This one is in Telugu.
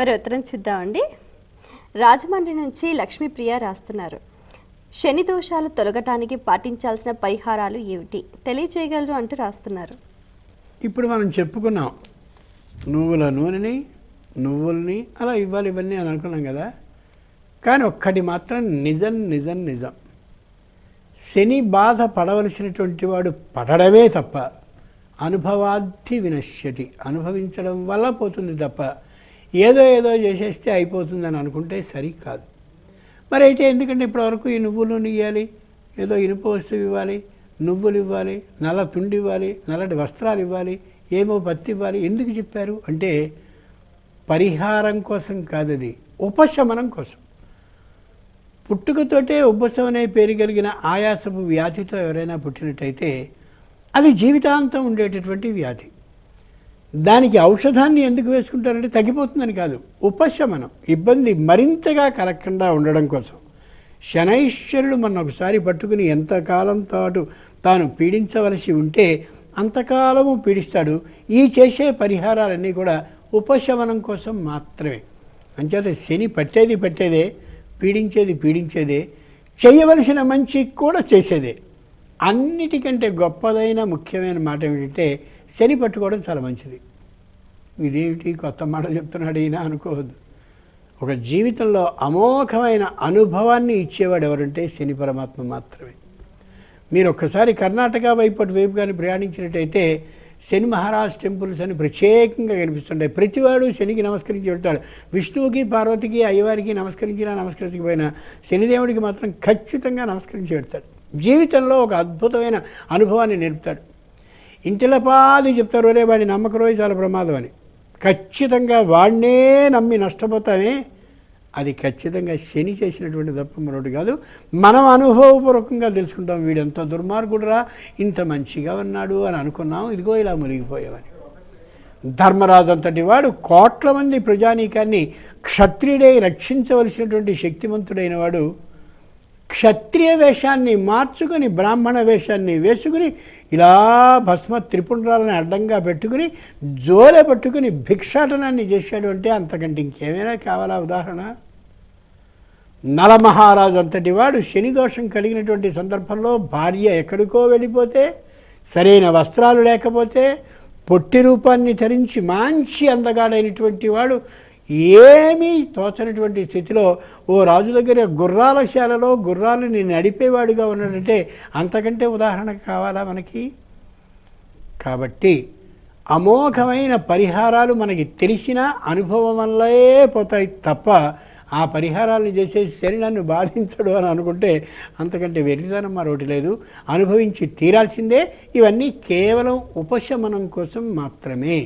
మరి ఉత్తరం చూద్దామండి. రాజమండ్రి నుంచి లక్ష్మీప్రియ రాస్తున్నారు. శని దోషాలు తొలగటానికి పాటించాల్సిన పరిహారాలు ఏమిటి తెలియజేయగలరు అంటూ రాస్తున్నారు. ఇప్పుడు మనం చెప్పుకున్నాం, నువ్వుల నూనెని, నువ్వుల్ని అలా ఇవ్వాలి ఇవన్నీ అని అనుకున్నాం కదా. కానీ ఒక్కటి మాత్రం నిజం నిజం నిజం, శని బాధ పడవలసినటువంటి వాడు పడడమే తప్ప అనుభవాద్ధి వినశ్యతి, అనుభవించడం వల్ల పోతుంది తప్ప ఏదో ఏదో చేసేస్తే అయిపోతుందని అనుకుంటే సరికాదు. మరి అయితే ఎందుకంటే ఇప్పటివరకు ఈ నువ్వులు ఇవ్వాలి, ఏదో ఇనుప వస్తువు ఇవ్వాలి, నువ్వులు ఇవ్వాలి, నల్ల తుండి ఇవ్వాలి, నల్లటి వస్త్రాలు ఇవ్వాలి, ఏమో పత్తి ఇవ్వాలి, ఎందుకు చెప్పారు అంటే పరిహారం కోసం కాదు, అది ఉపశమనం కోసం. పుట్టుకతోటే ఉబ్బసం అనే పేరు కలిగిన ఆయాసపు వ్యాధితో ఎవరైనా పుట్టినట్టయితే అది జీవితాంతం ఉండేటటువంటి వ్యాధి. దానికి ఔషధాన్ని ఎందుకు వేసుకుంటారంటే తగ్గిపోతుందని కాదు, ఉపశమనం, ఇబ్బంది మరింతగా కలగకుండా ఉండడం కోసం. శనైశ్వరుడు మన ఒకసారి పట్టుకుని ఎంతకాలం పాటు తాను పీడించవలసి ఉంటే అంతకాలము పీడిస్తాడు. ఈ చేసే పరిహారాలన్నీ కూడా ఉపశమనం కోసం మాత్రమే. అంచేత శని పట్టేదే, పీడించేదే, చేయవలసిన మంచి కూడా చేసేదే. అన్నిటికంటే గొప్పదైన ముఖ్యమైన మాట ఏమిటంటే శని పట్టుకోవడం చాలా మంచిది. ఇదేమిటి కొత్త మాట చెప్తున్నాడు ఈయన అనుకోవద్దు. ఒక జీవితంలో అమోఘమైన అనుభవాన్ని ఇచ్చేవాడు ఎవరంటే శని పరమాత్మ మాత్రమే. మీరు ఒక్కసారి కర్ణాటక వైపు కానీ ప్రయాణించినట్టయితే శని మహారాజ్ టెంపుల్స్ అని ప్రత్యేకంగా కనిపిస్తుంటాయి. ప్రతివాడు శనికి నమస్కరించి వెళ్తాడు. విష్ణువుకి, పార్వతికి, అయ్యవారికి నమస్కరించకపోయినా శనిదేవుడికి మాత్రం ఖచ్చితంగా నమస్కరించి వెళ్తాడు. జీవితంలో ఒక అద్భుతమైన అనుభవాన్ని నేర్పుతాడు. ఇంటిలపాది చెప్తారు, ఒరే వాడిని నమ్మకరోజు చాలా ప్రమాదం అని. ఖచ్చితంగా వాడినే నమ్మి నష్టపోతామే, అది ఖచ్చితంగా శని చేసినటువంటి తప్ప మరొకటి కాదు. మనం అనుభవపూర్వకంగా తెలుసుకుంటాం, వీడెంత దుర్మార్గుడురా, ఇంత మంచిగా ఉన్నాడు అని అనుకున్నాం, ఇదిగో ఇలా మునిగిపోయామని. ధర్మరాజు అంతటి వాడు కోట్ల మంది ప్రజానీకాన్ని క్షత్రియుడై రక్షించవలసినటువంటి శక్తిమంతుడైన వాడు క్షత్రియ వేషాన్ని మార్చుకొని బ్రాహ్మణ వేషాన్ని వేసుకుని ఇలా భస్మ త్రిపుండ్రాలను అడ్డంగా పెట్టుకుని జోలె పట్టుకుని భిక్షాటనాన్ని చేశాడు అంటే అంతకంటే ఇంకేమైనా కావాలా ఉదాహరణ? నలమహారాజు అంతటి వాడు శని దోషం కలిగినటువంటి సందర్భంలో భార్య ఎక్కడికో వెళ్ళిపోతే, సరైన వస్త్రాలు లేకపోతే, పొట్టి రూపాన్ని ధరించి మంచి అందగాడైనటువంటి వాడు ఏమీ తోచనటువంటి స్థితిలో ఓ రాజు దగ్గర గుర్రాలశాలలో గుర్రాలని నడిపేవాడుగా ఉన్నాడంటే అంతకంటే ఉదాహరణ కావాలా మనకి? కాబట్టి అమోఘమైన పరిహారాలు మనకి తెలిసిన అనుభవం వల్లే పోతాయి తప్ప ఆ పరిహారాలను చేసేసి శని నన్ను బాధించడు అని అనుకుంటే అంతకంటే వెర్రితనం మరొకటి లేదు. అనుభవించి తీరాల్సిందే. ఇవన్నీ కేవలం ఉపశమనం కోసం మాత్రమే.